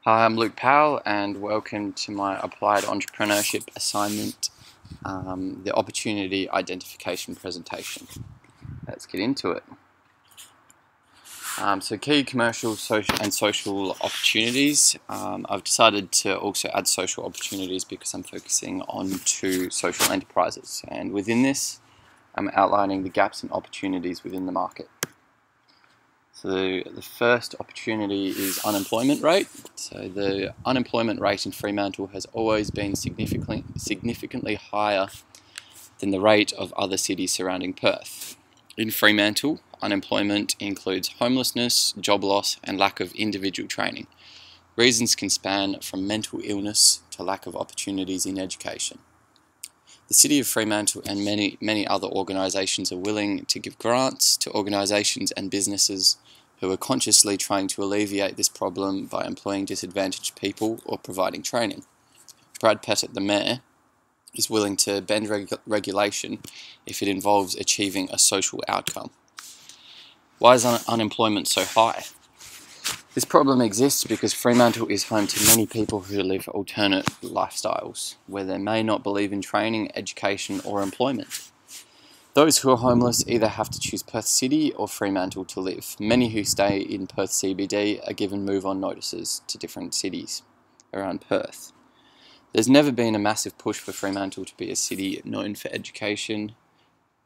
Hi, I'm Luke Powell, and welcome to my Applied Entrepreneurship assignment, the Opportunity Identification presentation. Let's get into it. So key commercial, social opportunities. I've decided to also add social opportunities because I'm focusing on two social enterprises, and within this, I'm outlining the gaps and opportunities within the market. So the first opportunity is unemployment rate. So the unemployment rate in Fremantle has always been significantly higher than the rate of other cities surrounding Perth. In Fremantle, unemployment includes homelessness, job loss, and lack of individual training. Reasons can span from mental illness to lack of opportunities in education. The City of Fremantle and many other organisations are willing to give grants to organisations and businesses who are consciously trying to alleviate this problem by employing disadvantaged people or providing training. Brad Pettit, the Mayor, is willing to bend regulation if it involves achieving a social outcome. Why is unemployment so high? This problem exists because Fremantle is home to many people who live alternate lifestyles, where they may not believe in training, education, or employment. Those who are homeless either have to choose Perth City or Fremantle to live. Many who stay in Perth CBD are given move-on notices to different cities around Perth. There's never been a massive push for Fremantle to be a city known for education.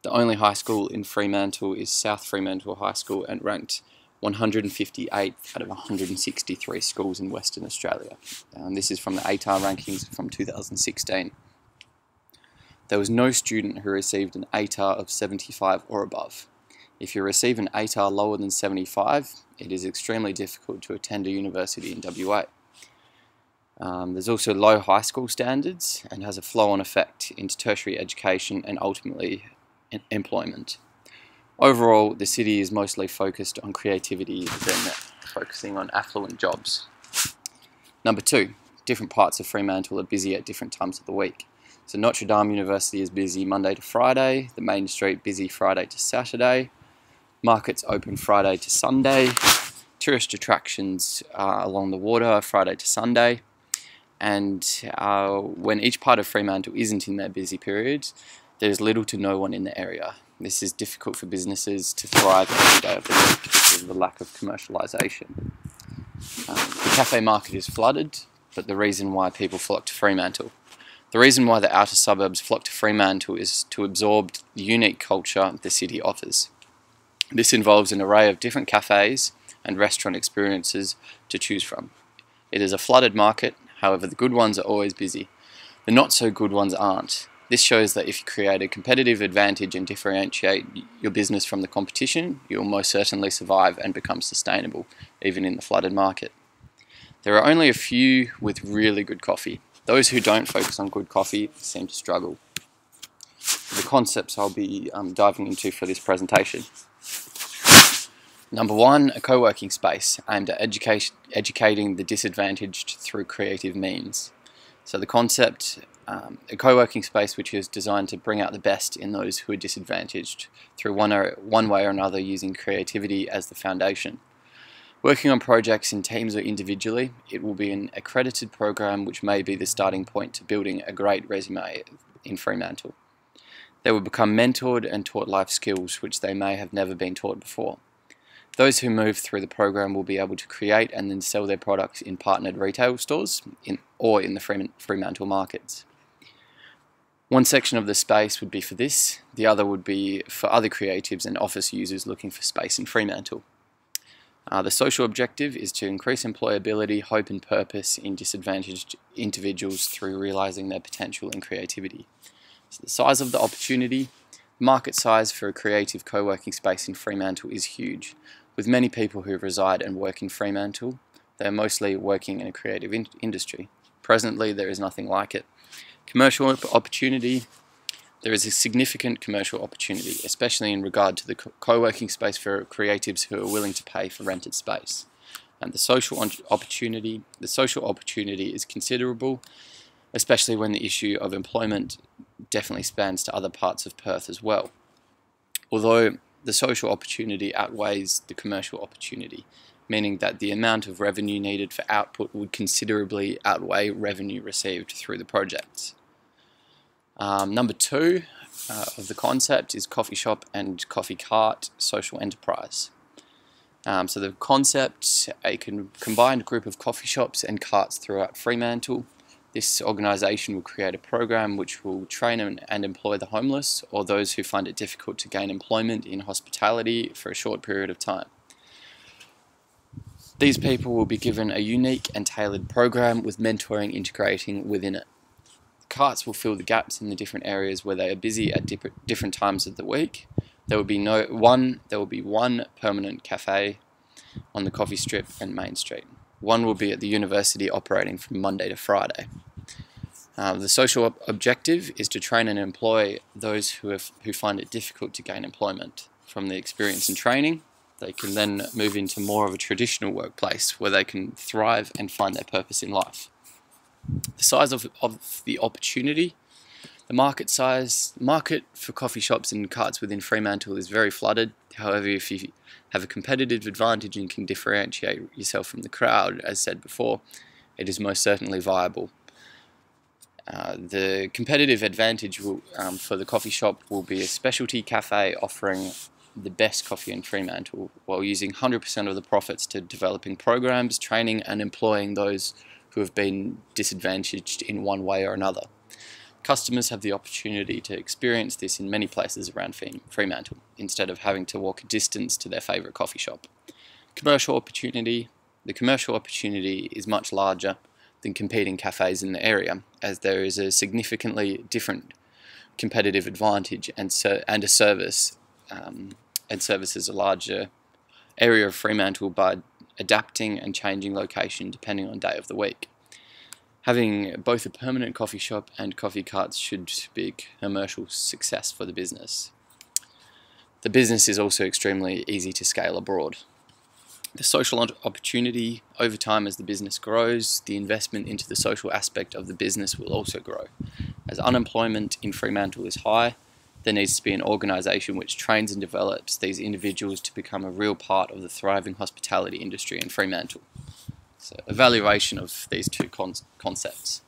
The only high school in Fremantle is South Fremantle High School, and ranked 158th out of 163 schools in Western Australia. This is from the ATAR rankings from 2016. There was no student who received an ATAR of 75 or above. If you receive an ATAR lower than 75, it is extremely difficult to attend a university in WA. There's also low high school standards and has a flow-on effect into tertiary education and ultimately employment. Overall, the city is mostly focused on creativity than focusing on affluent jobs. Number two, different parts of Fremantle are busy at different times of the week. So Notre Dame University is busy Monday to Friday, the Main Street busy Friday to Saturday, markets open Friday to Sunday, tourist attractions along the water Friday to Sunday, and when each part of Fremantle isn't in their busy periods, there's little to no one in the area. This is difficult for businesses to thrive every day of the week because of the lack of commercialisation. The cafe market is flooded, but the reason why people flock to Fremantle. The reason why the outer suburbs flock to Fremantle is to absorb the unique culture the city offers. This involves an array of different cafes and restaurant experiences to choose from. It is a flooded market, however the good ones are always busy. The not so good ones aren't. This shows that if you create a competitive advantage and differentiate your business from the competition, you'll most certainly survive and become sustainable, even in the flooded market. There are only a few with really good coffee. Those who don't focus on good coffee seem to struggle. The concepts I'll be diving into for this presentation. Number one, a co-working space aimed at educating the disadvantaged through creative means. So the concept, a co-working space which is designed to bring out the best in those who are disadvantaged through one way or another, using creativity as the foundation. Working on projects in teams or individually, it will be an accredited program which may be the starting point to building a great resume in Fremantle. They will become mentored and taught life skills which they may have never been taught before. Those who move through the program will be able to create and then sell their products in partnered retail stores or in the Fremantle markets. One section of the space would be for this, the other would be for other creatives and office users looking for space in Fremantle. The social objective is to increase employability, hope and purpose in disadvantaged individuals through realising their potential and creativity. So the size of the opportunity, market size for a creative co-working space in Fremantle is huge. With many people who reside and work in Fremantle, they are mostly working in a creative industry. Presently, there is nothing like it. Commercial opportunity. There is a significant commercial opportunity, especially in regard to the co-working space for creatives who are willing to pay for rented space. And the social opportunity is considerable, especially when the issue of employment definitely spans to other parts of Perth as well. Although the social opportunity outweighs the commercial opportunity, meaning that the amount of revenue needed for output would considerably outweigh revenue received through the projects. Number two of the concept is coffee shop and coffee cart social enterprise. So the concept, a combined group of coffee shops and carts throughout Fremantle. This organisation will create a program which will train and employ the homeless or those who find it difficult to gain employment in hospitality for a short period of time. These people will be given a unique and tailored program with mentoring integrating within it. Carts will fill the gaps in the different areas where they are busy at different times of the week. There will be one permanent cafe on the coffee strip and Main Street. One will be at the university, operating from Monday to Friday. The social objective is to train and employ those who find it difficult to gain employment. From the experience and training, they can then move into more of a traditional workplace where they can thrive and find their purpose in life. The size of the opportunity. The market for coffee shops and carts within Fremantle is very flooded. However, if you have a competitive advantage and can differentiate yourself from the crowd, as said before, it is most certainly viable. The competitive advantage for the coffee shop will be a specialty cafe offering the best coffee in Fremantle, while using 100% of the profits to developing programs, training and employing those who have been disadvantaged in one way or another. Customers have the opportunity to experience this in many places around Fremantle, instead of having to walk a distance to their favourite coffee shop. Commercial opportunity. The commercial opportunity is much larger than competing cafes in the area, as there is a significantly different competitive advantage and services a larger area of Fremantle by adapting and changing location depending on day of the week. Having both a permanent coffee shop and coffee carts should be a commercial success for the business. The business is also extremely easy to scale abroad. The social opportunity. Over time, as the business grows, the investment into the social aspect of the business will also grow. As unemployment in Fremantle is high, there needs to be an organisation which trains and develops these individuals to become a real part of the thriving hospitality industry in Fremantle. So, evaluation of these two concepts.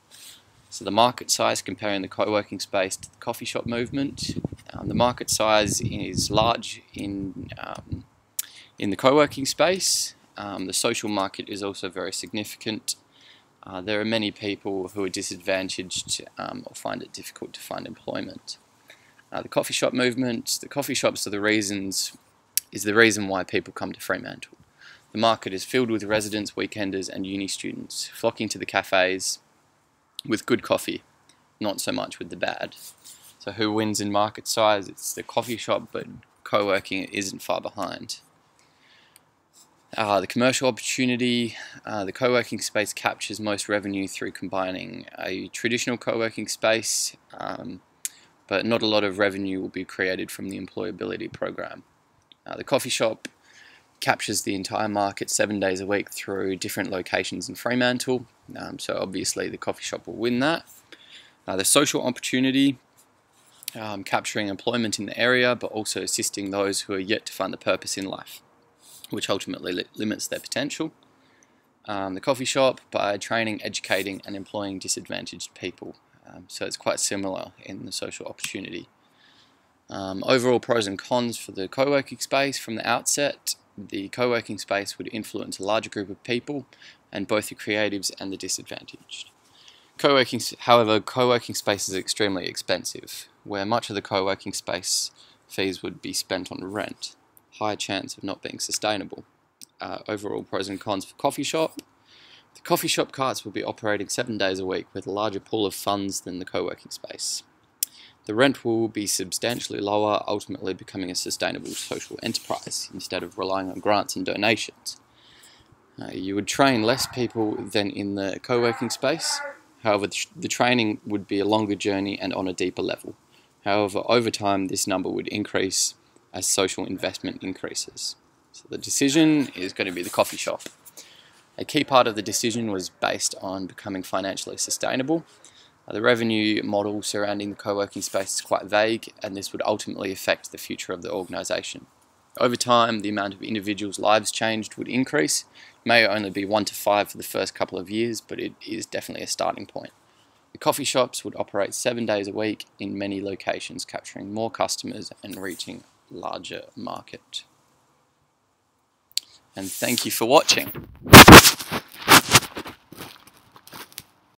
So the market size, comparing the co-working space to the coffee shop movement. The market size is large in the co-working space. The social market is also very significant. There are many people who are disadvantaged or find it difficult to find employment. The coffee shop movement. The coffee shops are the reason why people come to Fremantle. The market is filled with residents, weekenders and uni students flocking to the cafes with good coffee, not so much with the bad. So who wins in market size? It's the coffee shop, but co-working isn't far behind. The commercial opportunity. The co-working space captures most revenue through combining a traditional co-working space, but not a lot of revenue will be created from the employability program. The coffee shop captures the entire market 7 days a week through different locations in Fremantle, so obviously the coffee shop will win that. The social opportunity, capturing employment in the area, but also assisting those who are yet to find the purpose in life, which ultimately limits their potential. The coffee shop, by training, educating and employing disadvantaged people, so it's quite similar in the social opportunity. Overall pros and cons for the co-working space. From the outset, the co-working space would influence a larger group of people and both the creatives and the disadvantaged. However, co-working space is extremely expensive, where much of the co-working space fees would be spent on rent. High chance of not being sustainable. Overall pros and cons for coffee shop. The coffee shop carts will be operating 7 days a week with a larger pool of funds than the co-working space. The rent will be substantially lower, ultimately becoming a sustainable social enterprise instead of relying on grants and donations. You would train less people than in the co-working space. However, the training would be a longer journey and on a deeper level. However, over time, this number would increase as social investment increases. So the decision is going to be the coffee shop. A key part of the decision was based on becoming financially sustainable. The revenue model surrounding the co-working space is quite vague, and this would ultimately affect the future of the organisation. Over time, the amount of individuals' lives changed would increase. It may only be 1 to 5 for the first couple of years, but it is definitely a starting point. The coffee shops would operate 7 days a week in many locations, capturing more customers and reaching a larger market. And thank you for watching.